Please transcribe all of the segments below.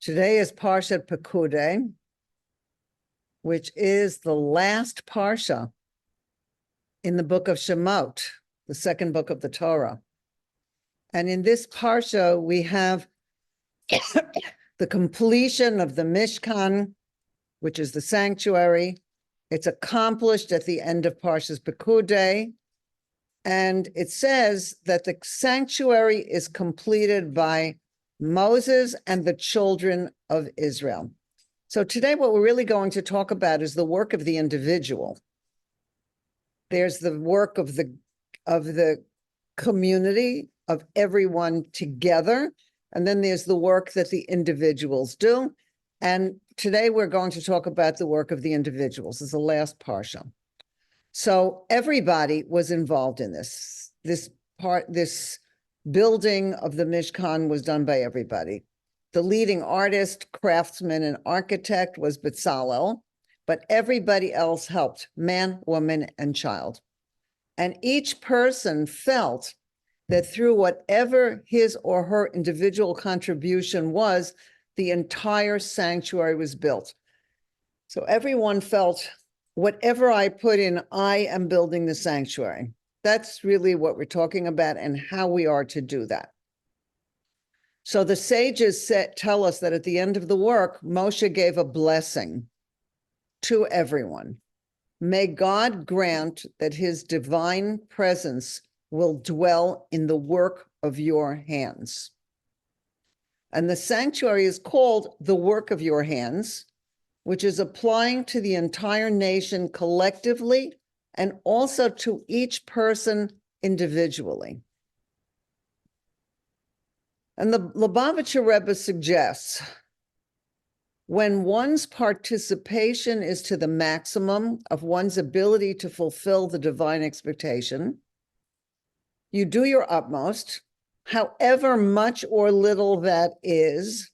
Today is Parsha Pekudei, which is the last Parsha in the book of Shemot, the second book of the Torah. And in this Parsha, we have the completion of the Mishkan, which is the sanctuary. It's accomplished at the end of Parsha's Pekudei. And it says that the sanctuary is completed by Moses and the children of Israel. So today what we're really going to talk about is the work of the individual. There's the work of the community, of everyone together, and then there's the work that the individuals do. And today we're going to talk about the work of the individuals. This is the last Parsha. So everybody was involved in this. This building of the Mishkan was done by everybody. The leading artist, craftsman, and architect was Bezalel, but everybody else helped, man, woman, and child. And each person felt that through whatever his or her individual contribution was, the entire sanctuary was built. So everyone felt, whatever I put in, I am building the sanctuary. That's really what we're talking about and how we are to do that. So the sages tell us that at the end of the work, Moshe gave a blessing to everyone. May God grant that his divine presence will dwell in the work of your hands. And the sanctuary is called the work of your hands, which is applying to the entire nation collectively and also to each person individually. And the Lubavitcher Rebbe suggests, when one's participation is to the maximum of one's ability to fulfill the divine expectation, you do your utmost, however much or little that is,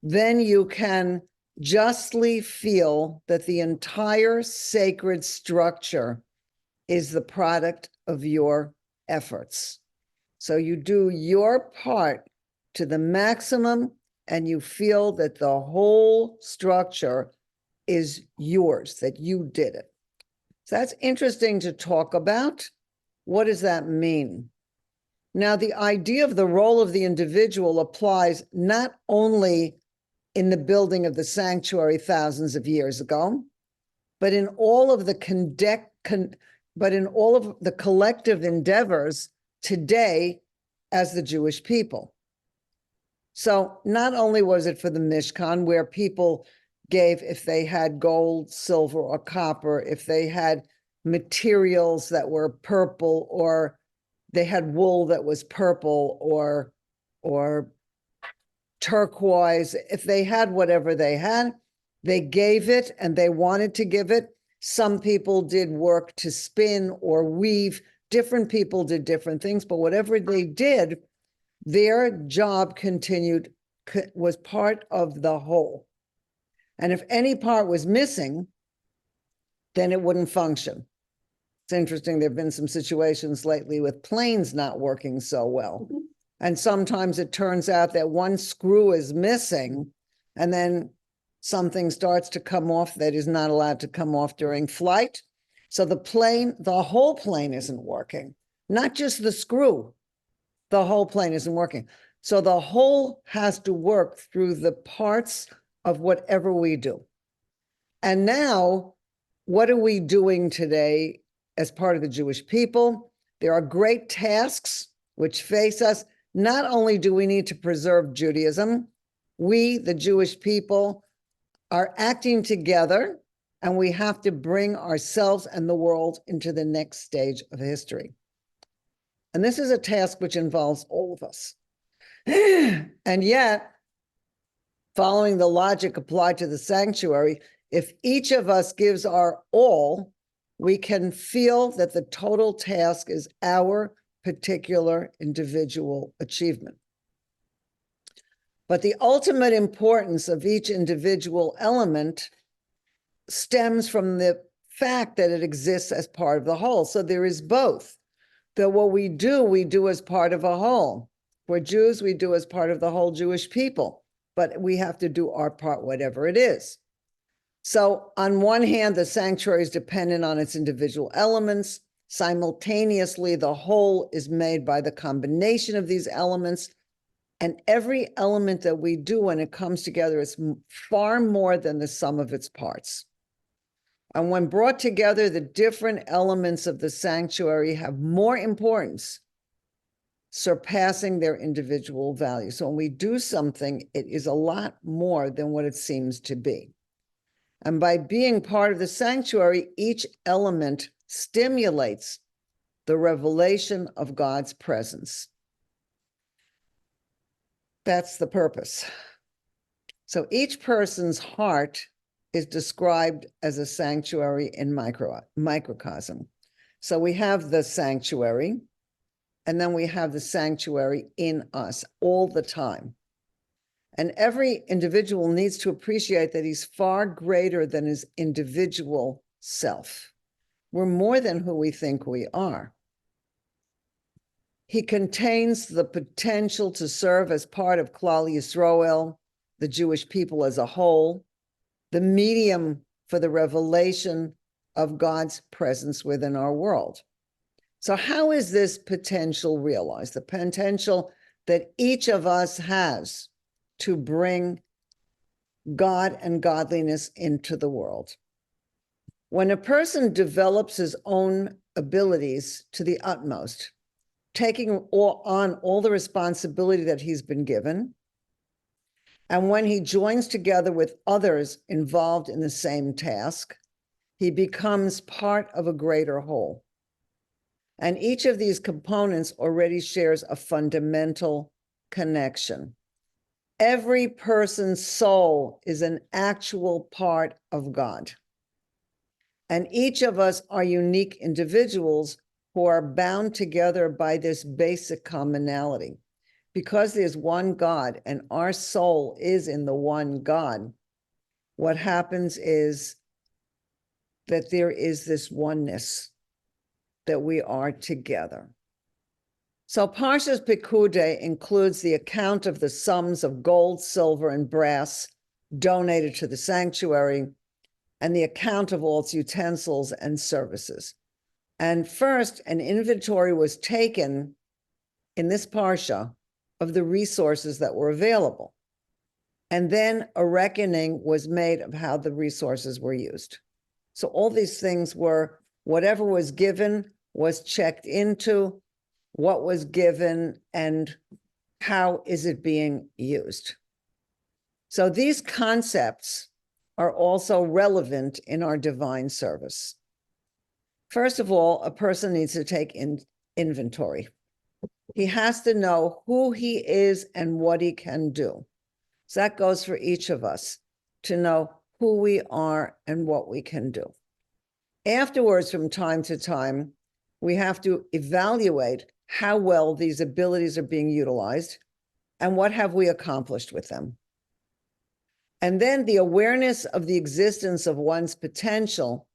then you can justly feel that the entire sacred structure is the product of your efforts. So you do your part to the maximum and you feel that the whole structure is yours, that you did it. So that's interesting to talk about. What does that mean? Now, the idea of the role of the individual applies not only in the building of the sanctuary thousands of years ago, but in all of the collective endeavors today as the Jewish people. So not only was it for the Mishkan, where people gave if they had gold, silver, or copper, if they had materials that were purple, or they had wool that was purple or turquoise, if they had whatever they had, they gave it and they wanted to give it. Some people did work to spin or weave. Different people did different things, but whatever they did, their job continued, was part of the whole. And if any part was missing, then it wouldn't function. It's interesting, there have been some situations lately with planes not working so well. And sometimes it turns out that one screw is missing, and then something starts to come off that is not allowed to come off during flight. So the whole plane isn't working, not just the screw. The whole plane isn't working. So the whole has to work through the parts of whatever we do. And now, what are we doing today as part of the Jewish people? There are great tasks which face us. Not only do we need to preserve Judaism, we, the Jewish people, are acting together, and we have to bring ourselves and the world into the next stage of history. And this is a task which involves all of us. And yet, following the logic applied to the sanctuary, if each of us gives our all, we can feel that the total task is our particular individual achievement. But the ultimate importance of each individual element stems from the fact that it exists as part of the whole. So there is both. That what we do as part of a whole. For Jews, we do as part of the whole Jewish people. but we have to do our part, whatever it is. So on one hand, the sanctuary is dependent on its individual elements. Simultaneously, the whole is made by the combination of these elements. And every element that we do when it comes together is far more than the sum of its parts. And when brought together, the different elements of the sanctuary have more importance, surpassing their individual value. So when we do something, it is a lot more than what it seems to be. And by being part of the sanctuary, each element stimulates the revelation of God's presence. That's the purpose. So each person's heart is described as a sanctuary in microcosm. So we have the sanctuary, and then we have the sanctuary in us all the time. And every individual needs to appreciate that he's far greater than his individual self. We're more than who we think we are. He contains the potential to serve as part of Klal Yisrael, the Jewish people as a whole, the medium for the revelation of God's presence within our world. So how is this potential realized? The potential that each of us has to bring God and godliness into the world. When a person develops his own abilities to the utmost, taking on all the responsibility that he's been given, and when he joins together with others involved in the same task, he becomes part of a greater whole. And each of these components already shares a fundamental connection. Every person's soul is an actual part of God. And each of us are unique individuals who are bound together by this basic commonality. Because there's one God and our soul is in the one God, what happens is that there is this oneness, that we are together. So Parsha Pekudei includes the account of the sums of gold, silver, and brass donated to the sanctuary, and the account of all its utensils and services. And first, an inventory was taken in this Parsha of the resources that were available. And then a reckoning was made of how the resources were used. So all these things were, whatever was given was checked into, what was given, and how is it being used. So these concepts are also relevant in our divine service. First of all, a person needs to take inventory. He has to know who he is and what he can do. So that goes for each of us, to know who we are and what we can do. Afterwards, from time to time, we have to evaluate how well these abilities are being utilized and what have we accomplished with them. And then the awareness of the existence of one's potential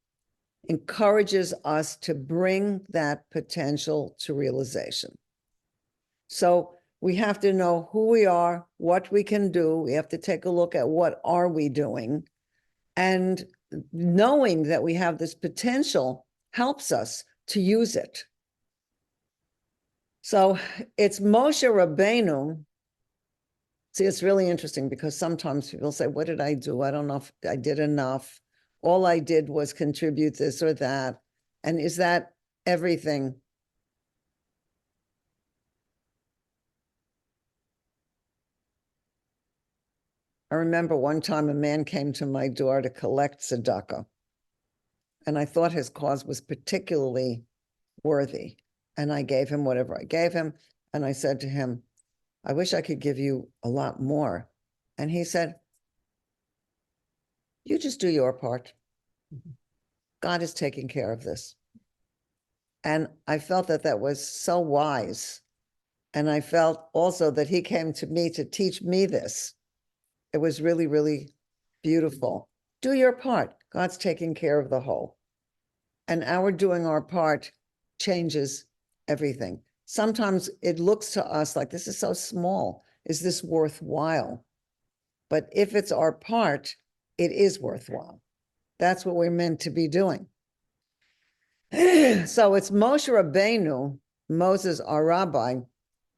encourages us to bring that potential to realization. So we have to know who we are, what we can do. We have to take a look at what are we doing. And knowing that we have this potential helps us to use it. So it's Moshe Rabbeinu. See, it's really interesting because sometimes people say, what did I do? I don't know if I did enough. All I did was contribute this or that. And is that everything? I remember one time a man came to my door to collect tzedakah. And I thought his cause was particularly worthy. And I gave him whatever I gave him. And I said to him, I wish I could give you a lot more. And he said, you just do your part. God is taking care of this. And I felt that that was so wise. And I felt also that he came to me to teach me this. It was really, really beautiful. Do your part. God's taking care of the whole. And our doing our part changes everything. Sometimes it looks to us like, this is so small. Is this worthwhile? but if it's our part, it is worthwhile. That's what we're meant to be doing. So it's Moshe Rabbeinu, Moses, our rabbi,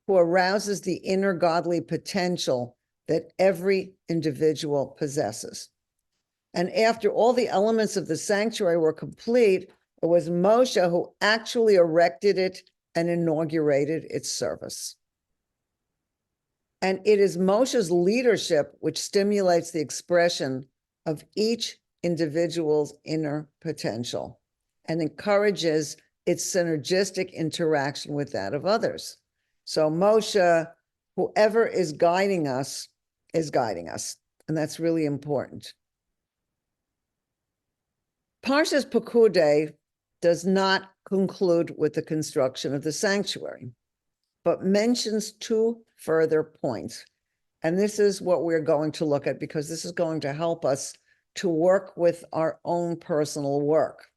who arouses the inner godly potential that every individual possesses. And after all the elements of the sanctuary were complete, it was Moshe who actually erected it and inaugurated its service. And it is Moshe's leadership which stimulates the expression of each individual's inner potential and encourages its synergistic interaction with that of others. So Moshe, whoever is guiding us, and that's really important. Parsha Pekudei does not conclude with the construction of the sanctuary, but mentions two further points. And this is what we're going to look at, because this is going to help us to work with our own personal work.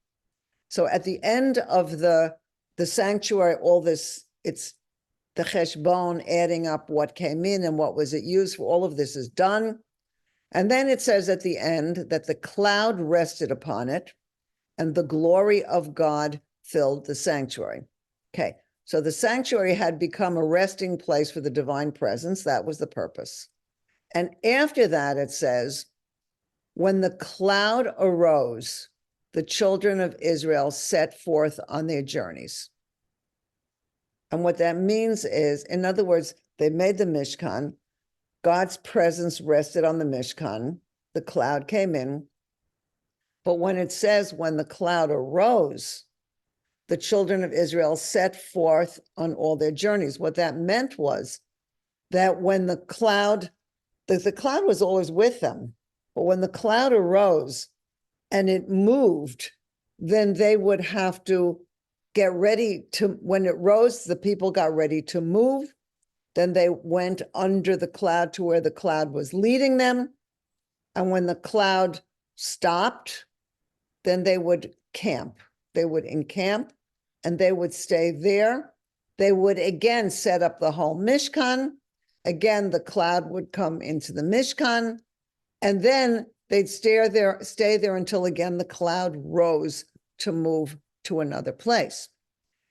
So at the end of the sanctuary, all this, it's the cheshbon, adding up what came in and what was it used for, all of this is done. And then it says at the end that the cloud rested upon it and the glory of God filled the sanctuary. Okay, so the sanctuary had become a resting place for the divine presence. That was the purpose. And after that, it says, when the cloud arose, the children of Israel set forth on their journeys. And what that means is, in other words, they made the Mishkan, God's presence rested on the Mishkan, the cloud came in. But when it says, when the cloud arose, the children of Israel set forth on all their journeys. What that meant was that when the cloud was always with them, but when the cloud arose and it moved, then they would have to get ready to, when it rose, the people got ready to move. Then they went under the cloud to where the cloud was leading them. And when the cloud stopped, then they would camp. They would encamp and they would stay there. They would again set up the whole Mishkan. Again, the cloud would come into the Mishkan, and then they'd stay there until again the cloud rose to move to another place.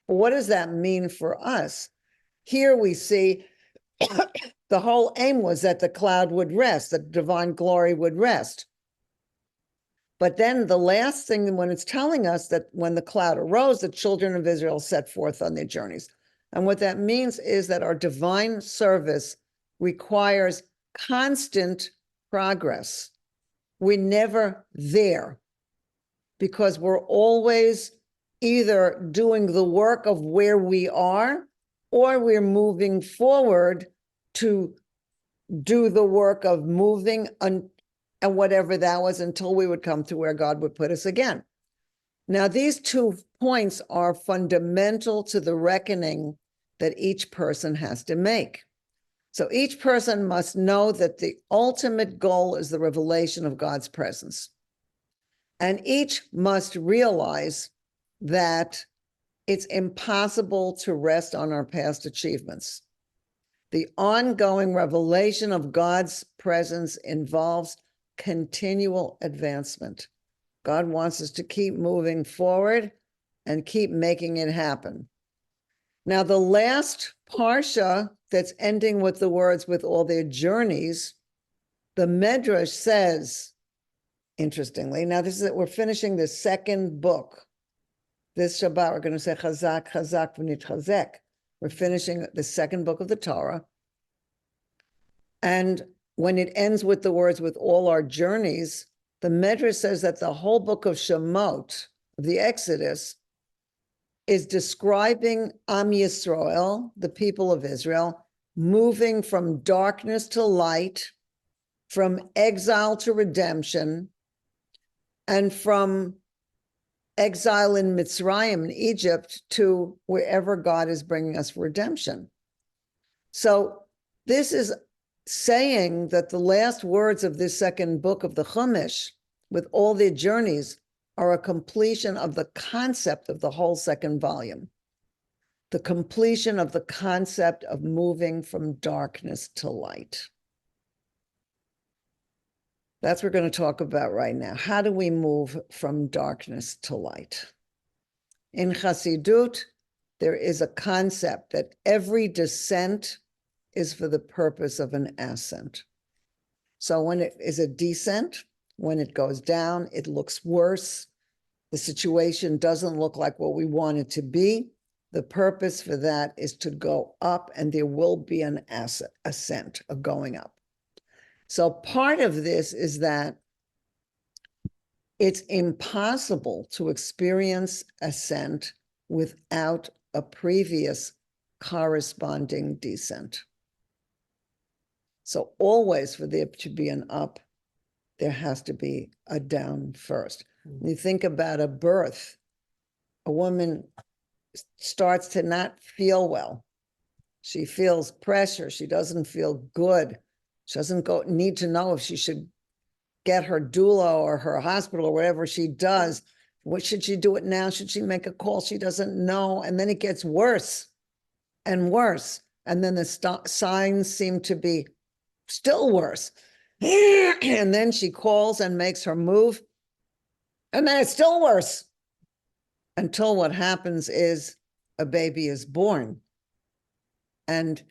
But what does that mean for us? Here we see the whole aim was that the cloud would rest, that divine glory would rest. But then the last thing, when it's telling us that when the cloud arose, the children of Israel set forth on their journeys. And what that means is that our divine service requires constant progress. We're never there because we're always either doing the work of where we are or we're moving forward to do the work of moving and whatever that was until we would come to where God would put us again. Now, these 2 points are fundamental to the reckoning that each person has to make. So each person must know that the ultimate goal is the revelation of God's presence. And each must realize that it's impossible to rest on our past achievements. The ongoing revelation of God's presence involves continual advancement. God wants us to keep moving forward and keep making it happen. Now, the last Parsha that's ending with the words, with all their journeys, the Medrash says, interestingly, now this is we're finishing the second book. This Shabbat, we're going to say Chazak, Chazak, v'nitchazek. We're finishing the second book of the Torah. And when it ends with the words, with all our journeys, the Medrash says that the whole book of Shemot, of the Exodus, is describing Am Yisrael, the people of Israel, moving from darkness to light, from exile to redemption, and from exile in Mitzrayim, in Egypt, to wherever God is bringing us redemption. So this is saying that the last words of this second book of the Chumash, with all their journeys, are a completion of the concept of the whole second volume, the completion of the concept of moving from darkness to light. That's what we're going to talk about right now. How do we move from darkness to light? In Chassidut, there is a concept that every descent is for the purpose of an ascent. So when it is a descent, when it goes down, it looks worse. The situation doesn't look like what we want it to be. The purpose for that is to go up, and there will be an ascent, a going up. So part of this is that it's impossible to experience ascent without a previous corresponding descent. So always for there to be an up, there has to be a down first. When you think about a birth, a woman starts to not feel well. She feels pressure. She doesn't feel good. She doesn't need to know if she should get her doula or her hospital or whatever she does. What should she do it now? Should she make a call? She doesn't know. And then it gets worse and worse. And then the signs seem to be still worse. And then she calls and makes her move. And then it's still worse. Until what happens is a baby is born. And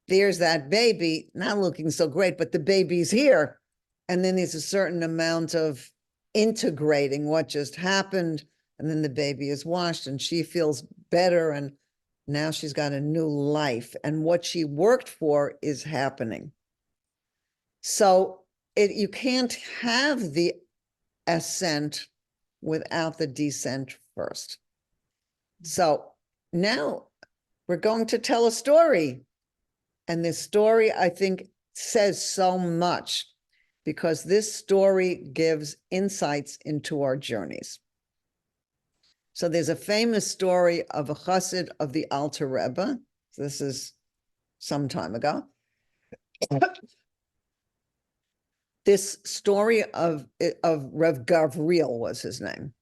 there's that baby, not looking so great, but the baby's here. And then there's a certain amount of integrating what just happened. And then the baby is washed and she feels better. And now she's got a new life. And what she worked for is happening. So you can't have the ascent without the descent first. So now we're going to tell a story. And this story, I think, says so much because this story gives insights into our journeys. So there's a famous story of a chassid of the Alter Rebbe. This is some time ago. This story of Rev Gavriel was his name.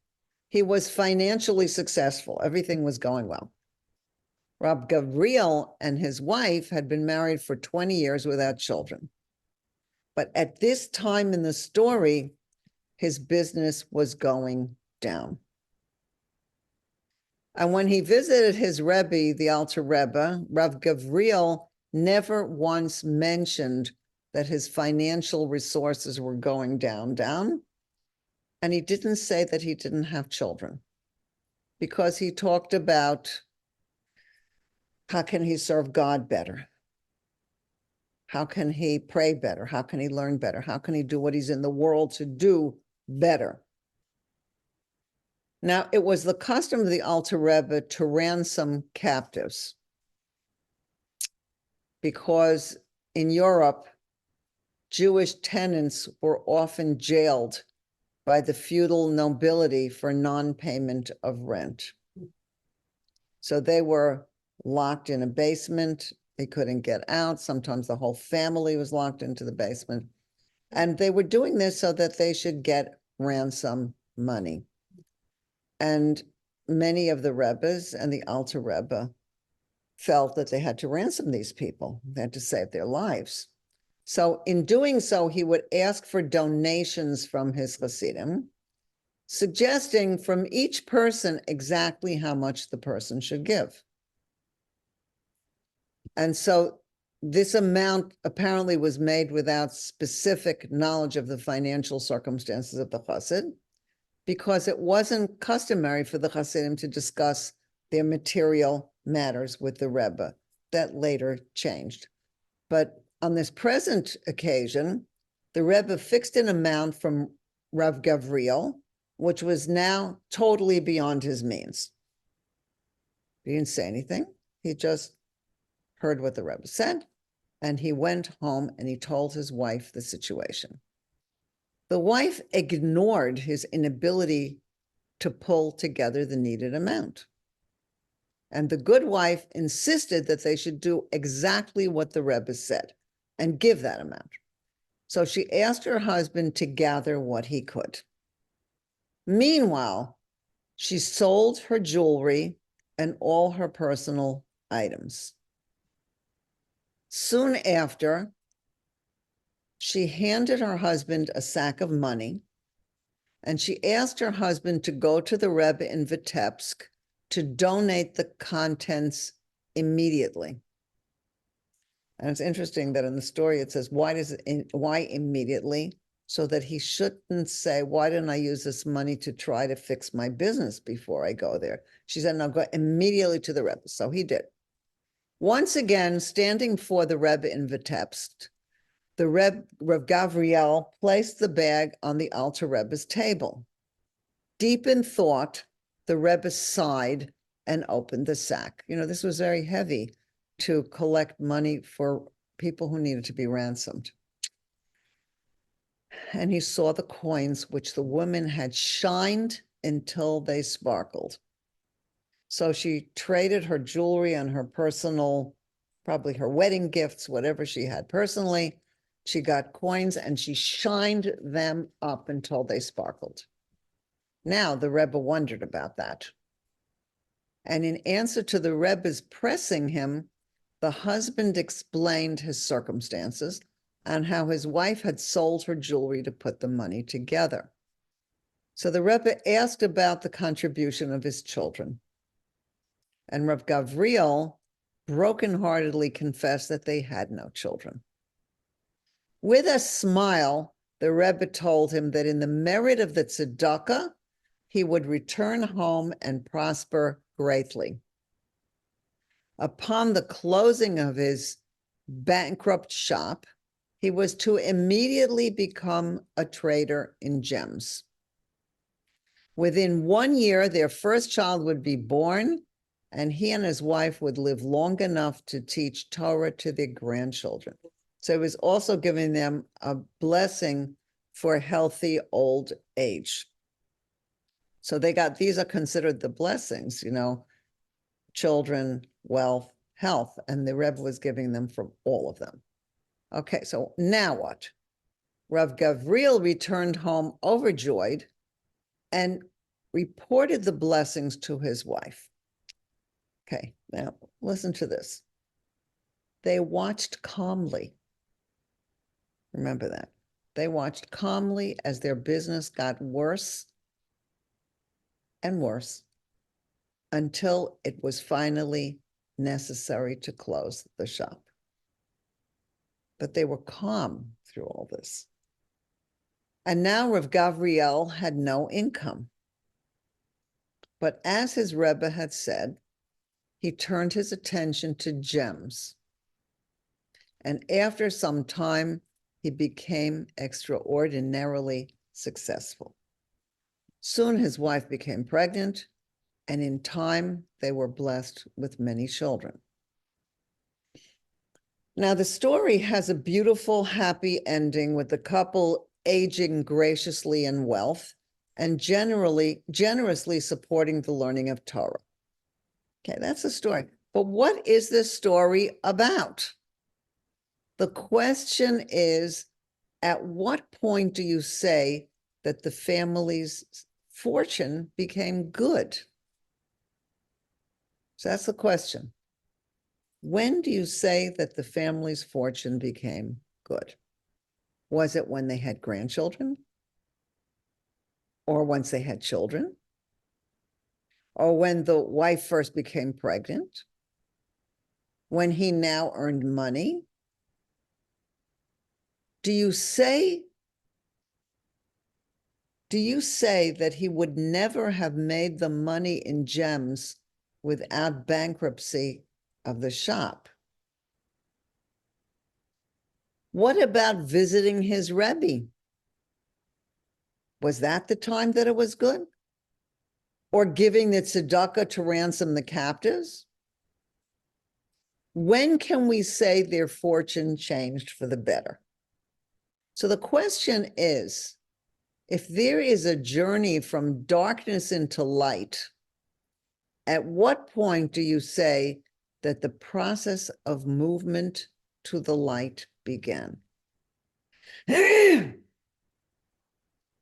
He was financially successful. Everything was going well. Rav Gavriel and his wife had been married for 20 years without children. But at this time in the story, his business was going down. And when he visited his Rebbe, the Alter Rebbe, Rav Gavriel never once mentioned that his financial resources were going down. And he didn't say that he didn't have children because he talked about how can he serve God better? How can he pray better? How can he learn better? How can he do what he's in the world to do better? Now, it was the custom of the Alter Rebbe to ransom captives because in Europe, Jewish tenants were often jailed by the feudal nobility for non-payment of rent. So they were locked in a basement. They couldn't get out. Sometimes the whole family was locked into the basement. And they were doing this so that they should get ransom money. And many of the Rebbes and the Alter Rebbe felt that they had to ransom these people. They had to save their lives. So in doing so, he would ask for donations from his Hasidim, suggesting from each person exactly how much the person should give. And so this amount apparently was made without specific knowledge of the financial circumstances of the Chassid, because it wasn't customary for the Hasidim to discuss their material matters with the Rebbe. That later changed. But on this present occasion, the Rebbe fixed an amount from Rav Gavriel, which was now totally beyond his means. He didn't say anything. He just heard what the Rebbe said, and he went home and he told his wife the situation. The wife ignored his inability to pull together the needed amount. And the good wife insisted that they should do exactly what the Rebbe said and give that amount. So she asked her husband to gather what he could. Meanwhile, she sold her jewelry and all her personal items. Soon after, she handed her husband a sack of money, and she asked her husband to go to the Rebbe in Vitebsk to donate the contents immediately. And it's interesting that in the story it says, why immediately? So that he shouldn't say, why didn't I use this money to try to fix my business before I go there? She said, no, go immediately to the Rebbe. So he did. Once again, standing before the Rebbe in Vitebsk, the Rav Gavriel placed the bag on the Alter Rebbe's table. Deep in thought, the Rebbe sighed and opened the sack. You know, this was very heavy to collect money for people who needed to be ransomed. And he saw the coins which the woman had shined until they sparkled. So she traded her jewelry and her personal, probably her wedding gifts, whatever she had personally. She got coins and she shined them up until they sparkled. Now the Rebbe wondered about that. And in answer to the Rebbe's pressing him, the husband explained his circumstances and how his wife had sold her jewelry to put the money together. So the Rebbe asked about the contribution of his children. And Rav Gavriel brokenheartedly confessed that they had no children. With a smile, the Rebbe told him that in the merit of the tzedakah, he would return home and prosper greatly. Upon the closing of his bankrupt shop, he was to immediately become a trader in gems. Within 1 year, their first child would be born, and he and his wife would live long enough to teach Torah to their grandchildren. So he was also giving them a blessing for healthy old age. So these are considered the blessings, you know, children, wealth, health, and the Rebbe was giving them for all of them. Okay, so now what? Rav Gavriel returned home overjoyed and reported the blessings to his wife. Okay, now listen to this. They watched calmly. Remember that. They watched calmly as their business got worse and worse until it was finally necessary to close the shop. But they were calm through all this. And now Rav Gavriel had no income. But as his Rebbe had said, he turned his attention to gems. And after some time, he became extraordinarily successful. Soon his wife became pregnant, and in time, they were blessed with many children. Now, the story has a beautiful, happy ending with the couple aging graciously in wealth and generously supporting the learning of Torah. Okay, that's the story. But what is this story about? The question is, at what point do you say that the family's fortune became good? So that's the question. When do you say that the family's fortune became good? Was it when they had grandchildren? Or once they had children? Or when the wife first became pregnant? When he now earned money? Do you say that he would never have made the money in gems without bankruptcy of the shop? What about visiting his Rebbe? Was that the time that it was good? Or giving the tzedakah to ransom the captives? When can we say their fortune changed for the better? So the question is, if there is a journey from darkness into light, at what point do you say that the process of movement to the light began?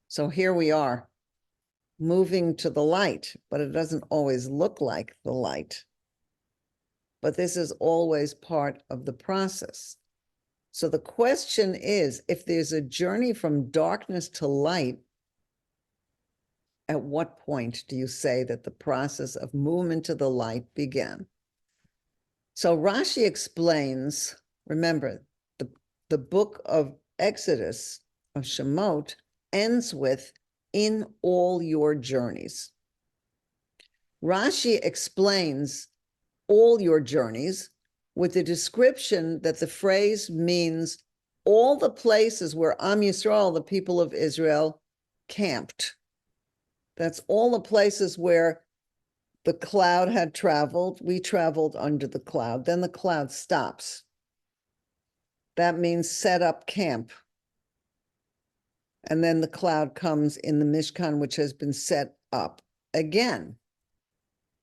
So here we are, moving to the light, but it doesn't always look like the light. But this is always part of the process. So the question is, if there's a journey from darkness to light, at what point do you say that the process of movement to the light began? So Rashi explains, remember, the book of Exodus, of Shemot, ends with, in all your journeys. Rashi explains all your journeys with the description that the phrase means all the places where Am Yisrael, the people of Israel, camped. That's all the places where the cloud had traveled. We traveled under the cloud. Then the cloud stops. That means set up camp. And then the cloud comes in the Mishkan, which has been set up again.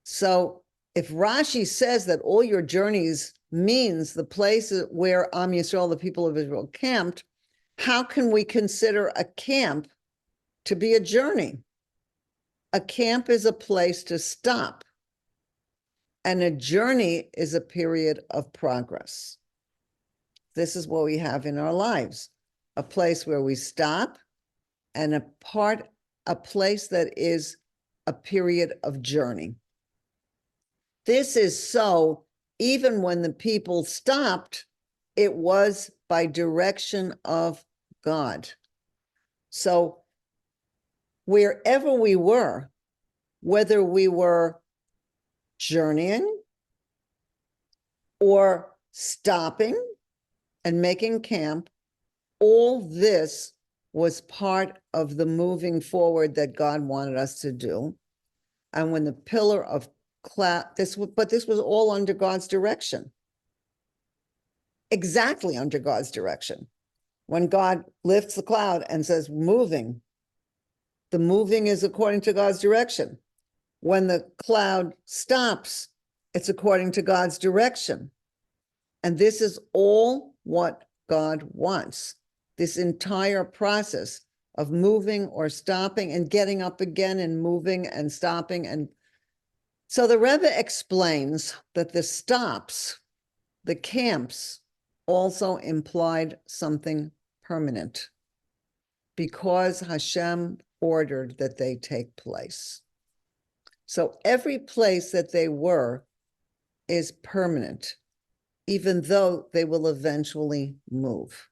So if Rashi says that all your journeys means the places where Am Yisrael, the people of Israel, camped, how can we consider a camp to be a journey? A camp is a place to stop, and a journey is a period of progress. This is what we have in our lives, a place where we stop, and a place that is a period of journey. This is so, even when the people stopped, it was by direction of God. So wherever we were, whether we were journeying or stopping and making camp, all this was part of the moving forward that God wanted us to do. And when the pillar of cloud, this was all under God's direction. Exactly under God's direction. When God lifts the cloud and says moving, the moving is according to God's direction. When the cloud stops, it's according to God's direction. And this is all what God wants. This entire process of moving or stopping and getting up again and moving and stopping. And so the Rebbe explains that the stops, the camps, also implied something permanent because Hashem ordered that they take place. So every place that they were is permanent, even though they will eventually move.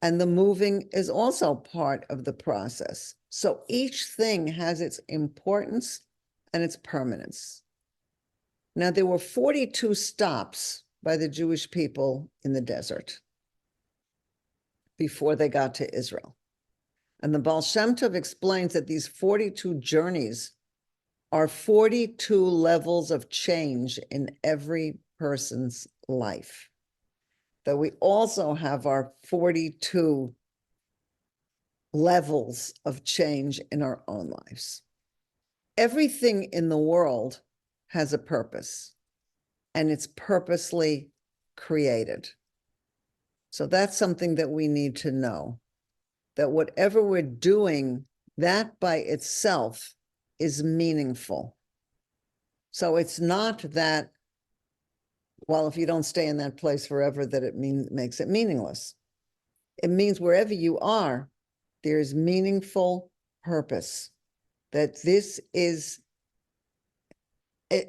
And the moving is also part of the process. So each thing has its importance and its permanence. Now, there were 42 stops by the Jewish people in the desert before they got to Israel. And the Baal Shem Tov explains that these 42 journeys are 42 levels of change in every person's life. That we also have our 42 levels of change in our own lives. Everything in the world has a purpose, and it's purposely created. So that's something that we need to know, that whatever we're doing, that by itself is meaningful. So it's not that, well, if you don't stay in that place forever, that it makes it meaningless. It means wherever you are, there's meaningful purpose, that this is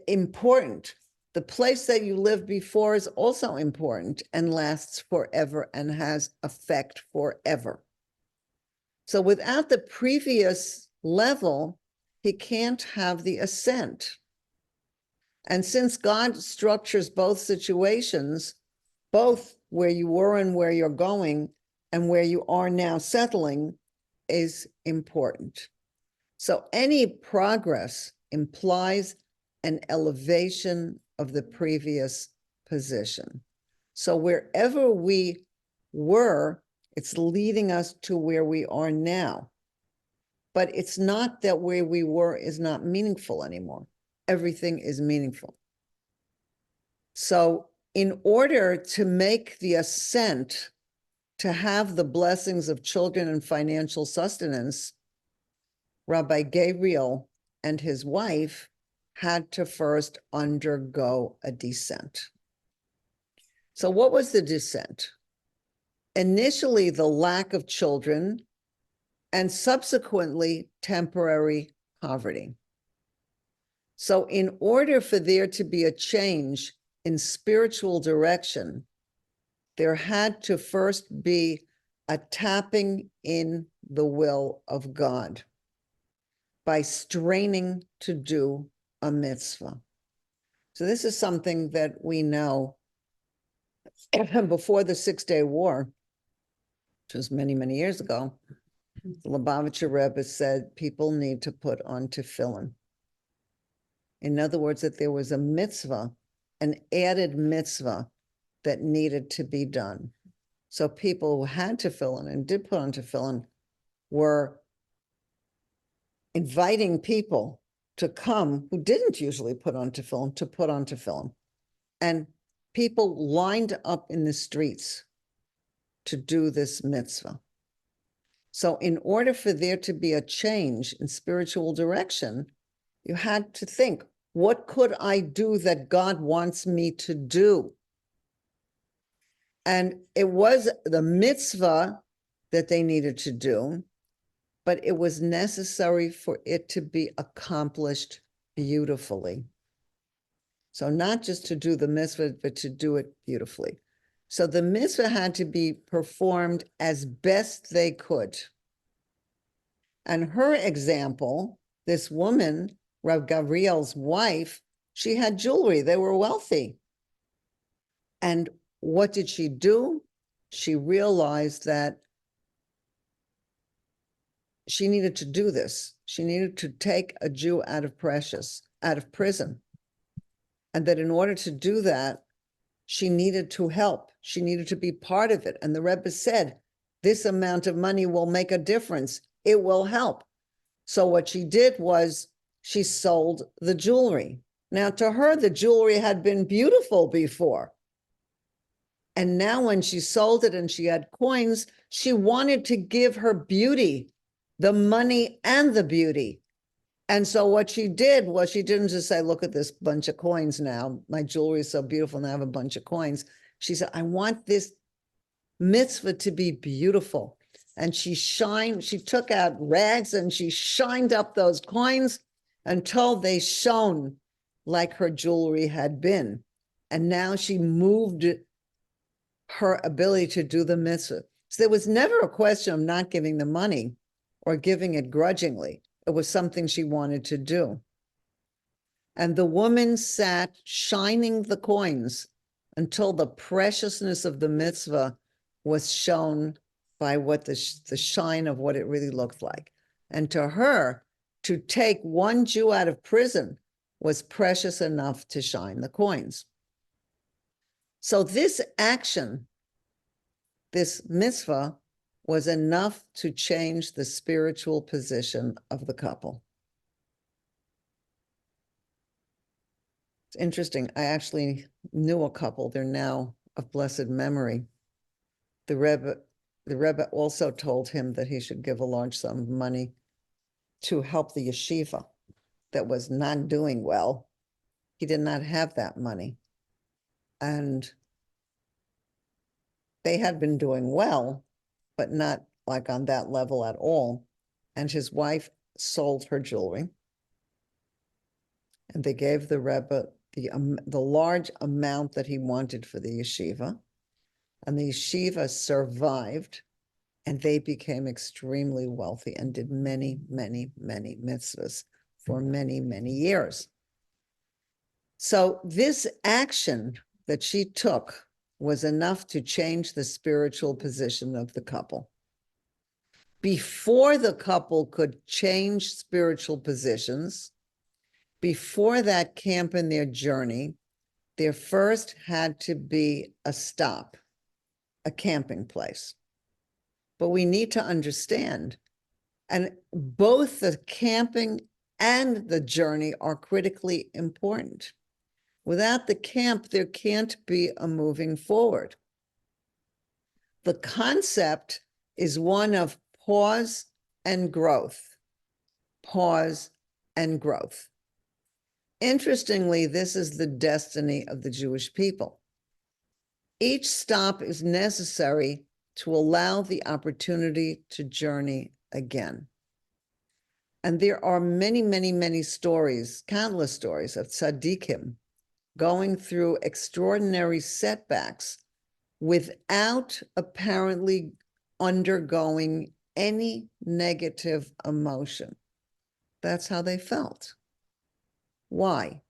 important. The place that you lived before is also important and lasts forever and has effect forever. So without the previous level, he can't have the ascent. And since God structures both situations, both where you were and where you're going and where you are now settling is important. So any progress implies an elevation of the previous position. So wherever we were, it's leading us to where we are now. But it's not that where we were is not meaningful anymore. Everything is meaningful. So in order to make the ascent, to have the blessings of children and financial sustenance, Rabbi Gabriel and his wife had to first undergo a descent. So what was the dissent? Initially, the lack of children, and subsequently temporary poverty. So in order for there to be a change in spiritual direction, there had to first be a tapping in the will of God by straining to do a mitzvah. So this is something that we know before the 6-Day War, which was many, many years ago. The Lubavitcher Rebbe said people need to put on tefillin. In other words, that there was a mitzvah, an added mitzvah that needed to be done. So people who had tefillin and did put on tefillin were inviting people to come who didn't usually put on tefillin to put on tefillin. And people lined up in the streets to do this mitzvah. So in order for there to be a change in spiritual direction, you had to think, what could I do that God wants me to do? And it was the mitzvah that they needed to do, but it was necessary for it to be accomplished beautifully. So not just to do the mitzvah, but to do it beautifully. So the mitzvah had to be performed as best they could. And her example, this woman, Rav Gavriel's wife, she had jewelry. They were wealthy. And what did she do? She realized that she needed to do this. She needed to take a Jew out of prison. And that in order to do that, she needed to help. She needed to be part of it. And the Rebbe said, this amount of money will make a difference. It will help. So what she did was she sold the jewelry. Now to her, the jewelry had been beautiful before. And now when she sold it and she had coins, she wanted to give her beauty, the money and the beauty. And so what she did was she didn't just say, look at this bunch of coins now. My jewelry is so beautiful and I have a bunch of coins. She said, I want this mitzvah to be beautiful. And she took out rags and she shined up those coins until they shone like her jewelry had been. And now she moved her ability to do the mitzvah. So there was never a question of not giving the money or giving it grudgingly. It was something she wanted to do. And the woman sat shining the coins until the preciousness of the mitzvah was shown by what the shine of what it really looked like. And to her, to take one Jew out of prison was precious enough to shine the coins. So this action, this mitzvah, was enough to change the spiritual position of the couple. It's interesting. I actually knew a couple. They're now of blessed memory. The Rebbe also told him that he should give a large sum of money to help the yeshiva that was not doing well. He did not have that money. And they had been doing well, but not like on that level at all. And his wife sold her jewelry. And they gave the Rebbe the large amount that he wanted for the yeshiva. And the yeshiva survived, and they became extremely wealthy and did many, many, many mitzvahs for many, many years. So this action that she took was enough to change the spiritual position of the couple. Before the couple could change spiritual positions, before that camp in their journey, there first had to be a stop, a camping place. But we need to understand, and both the camping and the journey are critically important. Without the camp, there can't be a moving forward. The concept is one of pause and growth. Pause and growth. Interestingly, this is the destiny of the Jewish people. Each stop is necessary to allow the opportunity to journey again. And there are many, many, many stories, countless stories of tzaddikim going through extraordinary setbacks without apparently undergoing any negative emotion. That's how they felt. Why?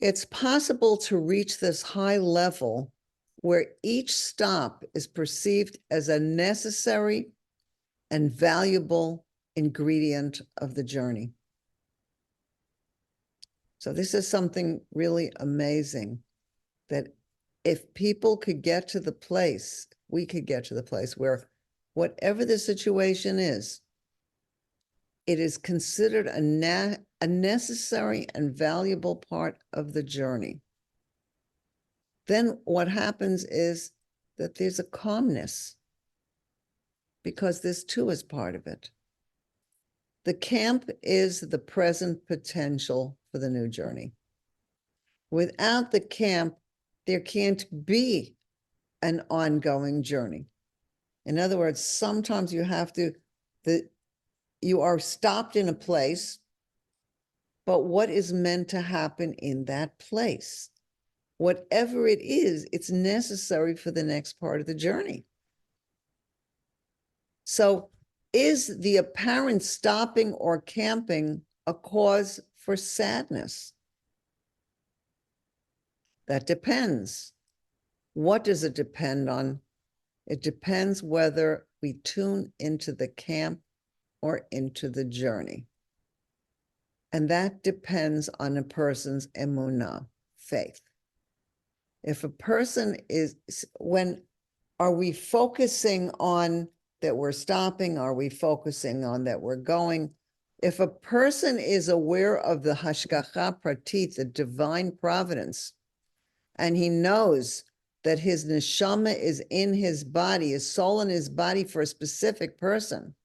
It's possible to reach this high level where each stop is perceived as a necessary and valuable ingredient of the journey. So this is something really amazing, that if people could get to the place, we could get to the place where whatever the situation is, it is considered a necessary and valuable part of the journey. Then what happens is that there's a calmness, because this too is part of it. The camp is the present potential for the new journey. Without the camp, there can't be an ongoing journey. In other words, sometimes you have to, you are stopped in a place, but what is meant to happen in that place? Whatever it is, it's necessary for the next part of the journey. So is the apparent stopping or camping a cause for sadness? That depends. What does it depend on? It depends whether we tune into the camp or into the journey. And that depends on a person's emunah, faith. If a person is, when are we focusing on that we're stopping? Are we focusing on that we're going? If a person is aware of the hashgacha pratit, the divine providence, and he knows that his neshama is in his body, his soul in his body for a specific person,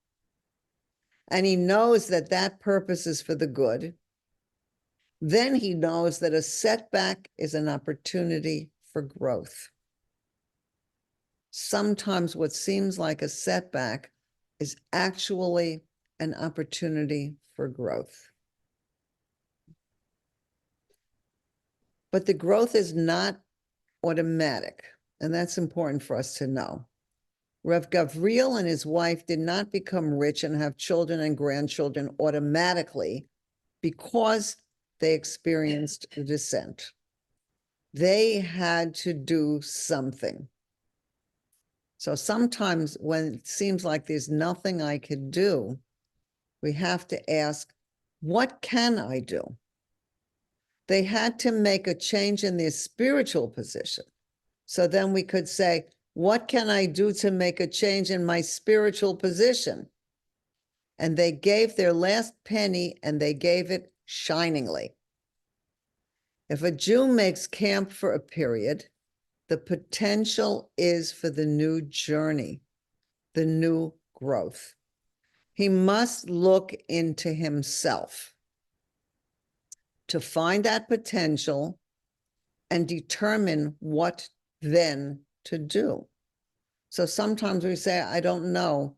and he knows that that purpose is for the good, then he knows that a setback is an opportunity for growth. Sometimes what seems like a setback is actually an opportunity for growth. But the growth is not automatic, and that's important for us to know. Rev Gavriel and his wife did not become rich and have children and grandchildren automatically because they experienced the descent. They had to do something. So sometimes when it seems like there's nothing I could do, we have to ask, what can I do? They had to make a change in their spiritual position. So then we could say, what can I do to make a change in my spiritual position? And they gave their last penny, and they gave it shiningly. If a Jew makes camp for a period, the potential is for the new journey, the new growth. He must look into himself to find that potential and determine what then to do. So sometimes we say, I don't know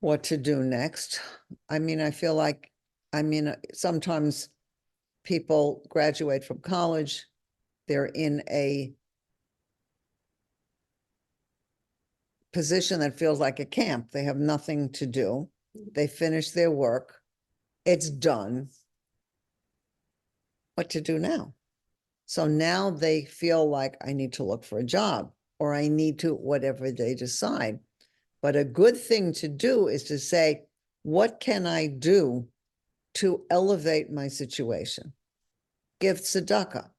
what to do next. I mean, I feel like, sometimes people graduate from college, they're in a position that feels like a camp. They have nothing to do. They finish their work. It's done. What to do now? So now they feel like I need to look for a job, or I need to, whatever they decide. But a good thing to do is to say, what can I do to elevate my situation? Give tzedakah.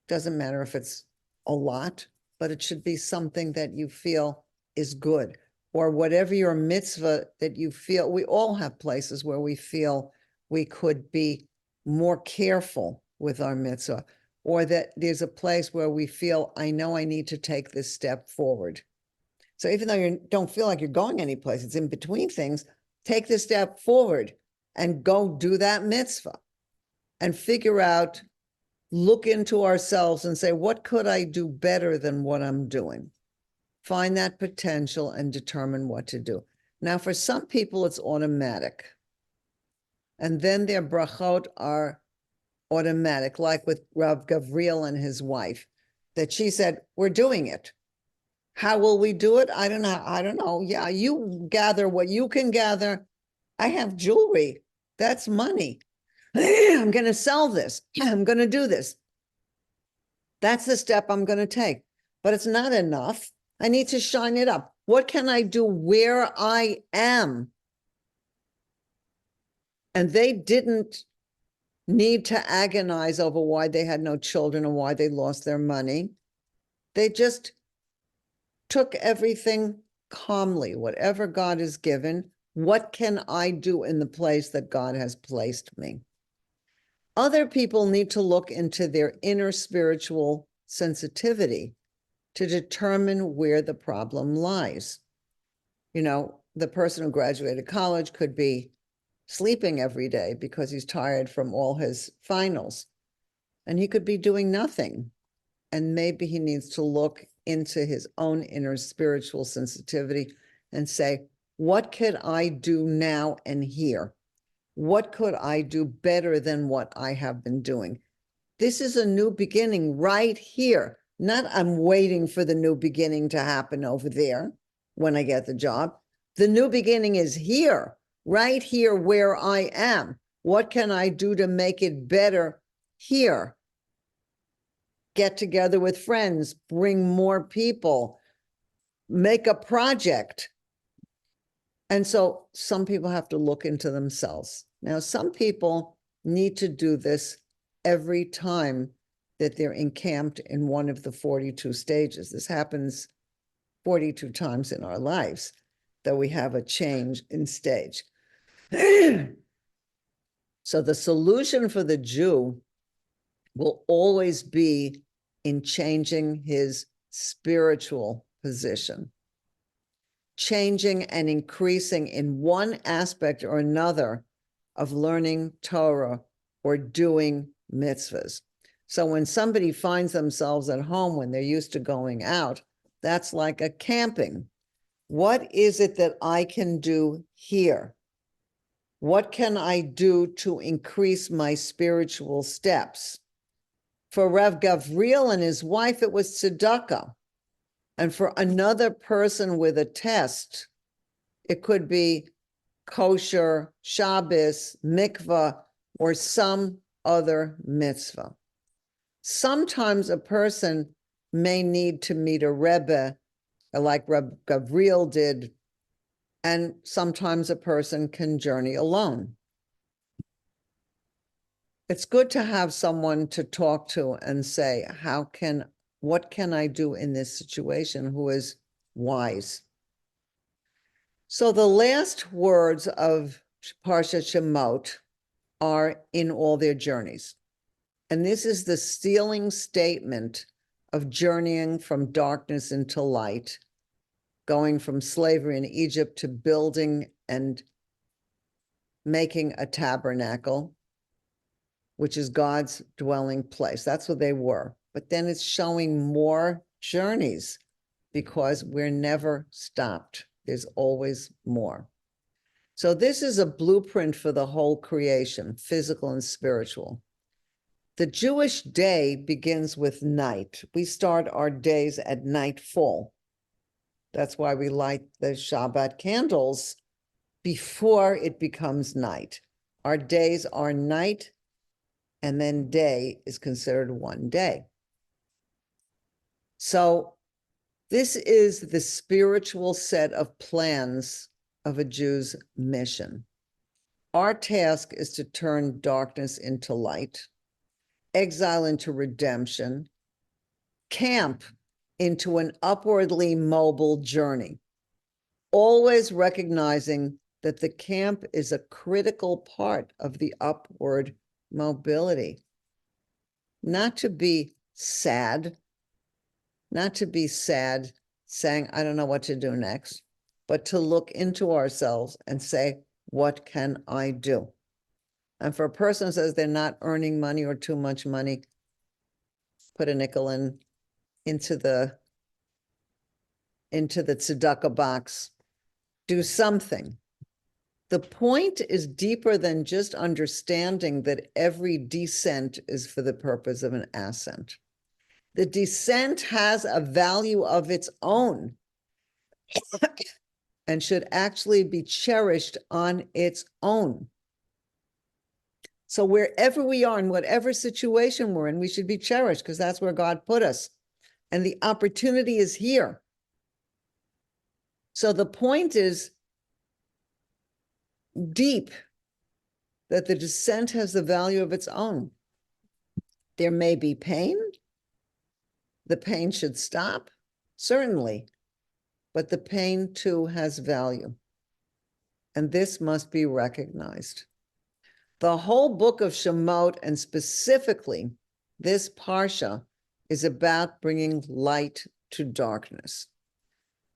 Doesn't matter if it's a lot, but it should be something that you feel is good, or whatever your mitzvah that you feel. We all have places where we feel we could be more careful with our mitzvah, or that there's a place where we feel, I know I need to take this step forward. So even though you don't feel like you're going anyplace, it's in between things, take the step forward and go do that mitzvah and figure out look into ourselves and say, what could I do better than what I'm doing? Find that potential and determine what to do. Now, for some people, it's automatic. And then their brachot are automatic, like with Rav Gavriel and his wife, that she said, we're doing it. How will we do it? I don't know. I don't know. Yeah, you gather what you can gather. I have jewelry. That's money. I'm going to sell this. I'm going to do this. That's the step I'm going to take. But it's not enough. I need to shine it up. What can I do where I am? And they didn't need to agonize over why they had no children or why they lost their money. They just took everything calmly. Whatever God has given, what can I do in the place that God has placed me? Other people need to look into their inner spiritual sensitivity to determine where the problem lies. You know, the person who graduated college could be sleeping every day because he's tired from all his finals, and he could be doing nothing. And maybe he needs to look into his own inner spiritual sensitivity and say, what could I do now and here? What could I do better than what I have been doing? This is a new beginning right here. Not I'm waiting for the new beginning to happen over there when I get the job. The new beginning is here, right here where I am. What can I do to make it better here? Get together with friends, bring more people, make a project. And so some people have to look into themselves. Now, some people need to do this every time that they're encamped in one of the 42 stages. This happens 42 times in our lives that we have a change in stage. So the solution for the Jew will always be in changing his spiritual position, changing and increasing in one aspect or another of learning Torah or doing mitzvahs. So when somebody finds themselves at home when they're used to going out, that's like a camping. What is it that I can do here? What can I do to increase my spiritual steps? For Rav Gavriel and his wife, it was tzedakah. And for another person with a test, it could be kosher, Shabbos, mikvah, or some other mitzvah. Sometimes a person may need to meet a Rebbe, like Rav Gavriel did, and sometimes a person can journey alone. It's good to have someone to talk to and say, what can I do in this situation, who is wise? So the last words of Parsha Shemot are in all their journeys. And this is the sealing statement of journeying from darkness into light, going from slavery in Egypt to building and making a tabernacle, which is God's dwelling place. That's what they were. But then it's showing more journeys because we're never stopped. There's always more. So this is a blueprint for the whole creation, physical and spiritual. The Jewish day begins with night. We start our days at nightfall. That's why we light the Shabbat candles before it becomes night. Our days are night, and then day is considered one day. So this is the spiritual set of plans of a Jew's mission. Our task is to turn darkness into light, exile into redemption, camp into an upwardly mobile journey, always recognizing that the camp is a critical part of the upward mobility. Not to be sad, saying, I don't know what to do next, but to look into ourselves and say, what can I do? And for a person who says they're not earning money or too much money, put a nickel into the tzedakah box. Do something. The point is deeper than just understanding that every descent is for the purpose of an ascent. The descent has a value of its own and should actually be cherished on its own. So wherever we are, in whatever situation we're in, we should be cherished because that's where God put us. And the opportunity is here. So the point is deep, that the descent has the value of its own. There may be pain. The pain should stop, certainly, but the pain too has value. And this must be recognized. The whole book of Shemot, and specifically this Parsha, is about bringing light to darkness.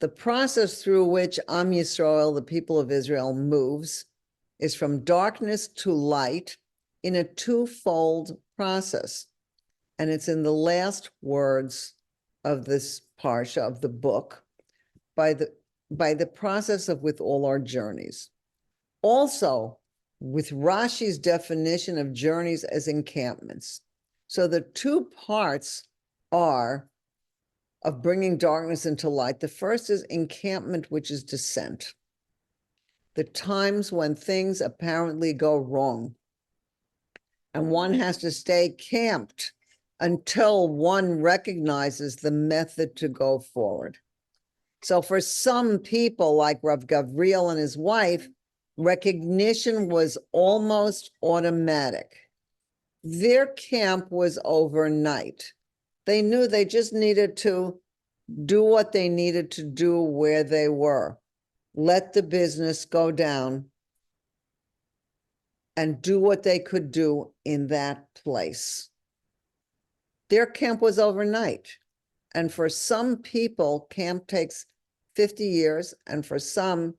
The process through which Am Yisrael, the people of Israel, moves is from darkness to light in a twofold process. And it's in the last words of this Parsha, of the book, by the process of with all our journeys. Also, with Rashi's definition of journeys as encampments. So the two parts are of bringing darkness into light. The first is encampment, which is descent. The times when things apparently go wrong. And one has to stay camped until one recognizes the method to go forward. So for some people, like Rav Gavriel and his wife, recognition was almost automatic. Their camp was overnight. They knew they just needed to do what they needed to do where they were. Let the business go down and do what they could do in that place. Their camp was overnight. And for some people, camp takes 50 years, and for some,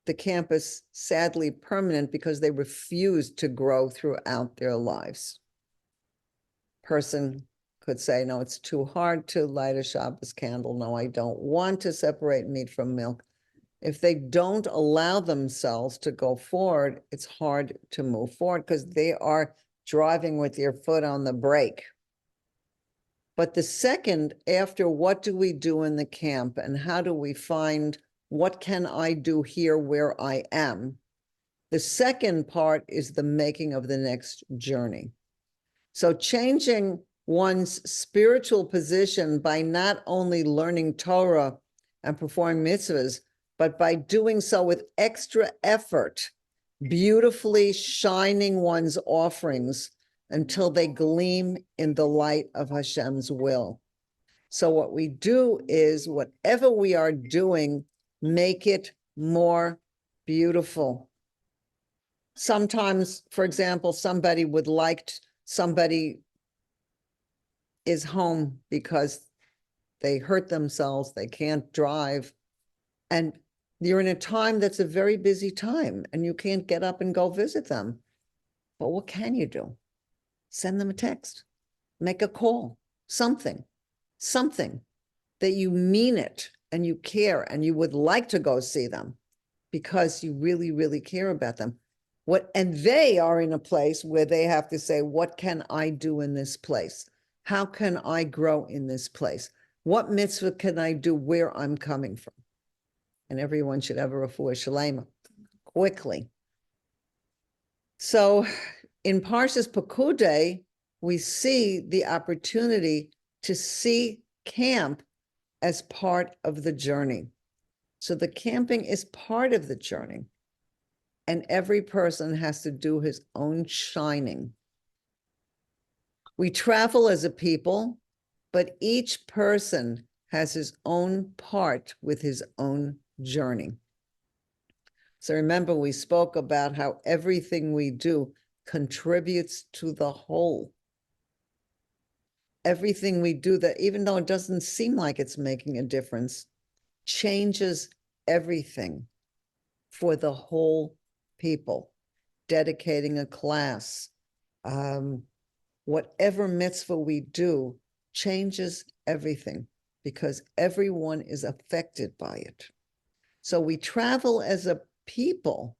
the camp is sadly permanent because they refuse to grow throughout their lives. Person could say, no, it's too hard to light a Shabbos candle. No, I don't want to separate meat from milk. If they don't allow themselves to go forward, it's hard to move forward because they are driving with your foot on the brake. But the second, after what do we do in the camp and how do we find what can I do here where I am? The second part is the making of the next journey. So changing one's spiritual position by not only learning Torah and performing mitzvahs, but by doing so with extra effort, beautifully shining one's offerings until they gleam in the light of Hashem's will. So what we do is whatever we are doing, make it more beautiful. Sometimes, for example, somebody is home because they hurt themselves, they can't drive, and you're in a time that's a very busy time and you can't get up and go visit them. But what can you do? Send them a text, make a call, something that you mean it and you care and you would like to go see them because you really, really care about them. And they are in a place where they have to say, what can I do in this place? How can I grow in this place? What mitzvah can I do where I'm coming from? And everyone should have a refuah shalema quickly. So in Parsha Pekudei, we see the opportunity to see camp as part of the journey. So the camping is part of the journey. And every person has to do his own shining. We travel as a people, but each person has his own part with his own journey. So remember, we spoke about how everything we do contributes to the whole. Everything we do that, even though it doesn't seem like it's making a difference, changes everything for the whole people. Dedicating a class, whatever mitzvah we do changes everything because everyone is affected by it. So we travel as a people,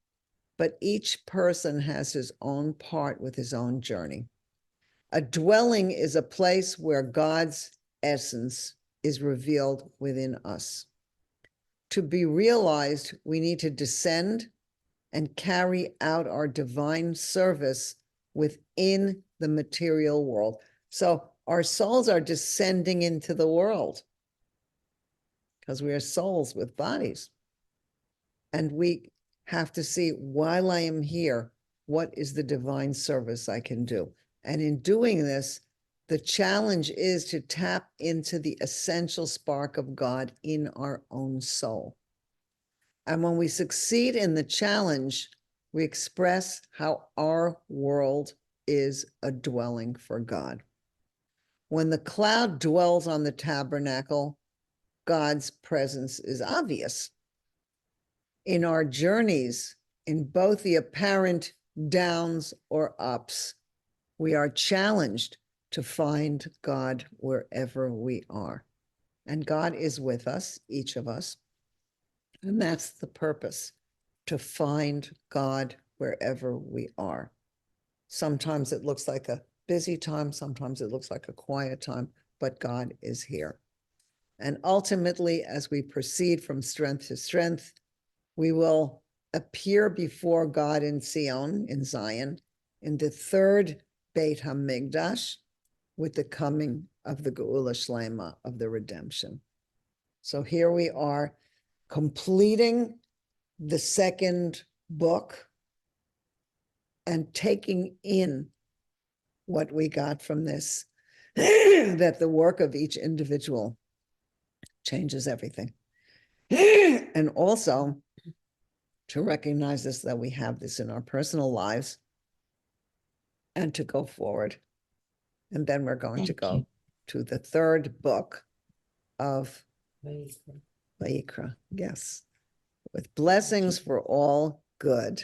but each person has his own part with his own journey. A dwelling is a place where God's essence is revealed within us. To be realized, we need to descend and carry out our divine service within the material world. So our souls are descending into the world because we are souls with bodies. And we have to see, while I am here, what is the divine service I can do? And in doing this, the challenge is to tap into the essential spark of God in our own soul. And when we succeed in the challenge, we express how our world is a dwelling for God. When the cloud dwells on the tabernacle, God's presence is obvious. In our journeys, in both the apparent downs or ups, we are challenged to find God wherever we are. And God is with us, each of us. And that's the purpose, to find God wherever we are. Sometimes it looks like a busy time, sometimes it looks like a quiet time, but God is here. And ultimately, as we proceed from strength to strength, we will appear before God in Zion, in the third Beit HaMikdash, with the coming of the Geula Shlema, of the redemption. So here we are, completing the second book and taking in what we got from this, that the work of each individual changes everything. And also to recognize this, that we have this in our personal lives, and to go forward. And then we're going to go to the third book of Vayikra. Yes. With blessings for all good.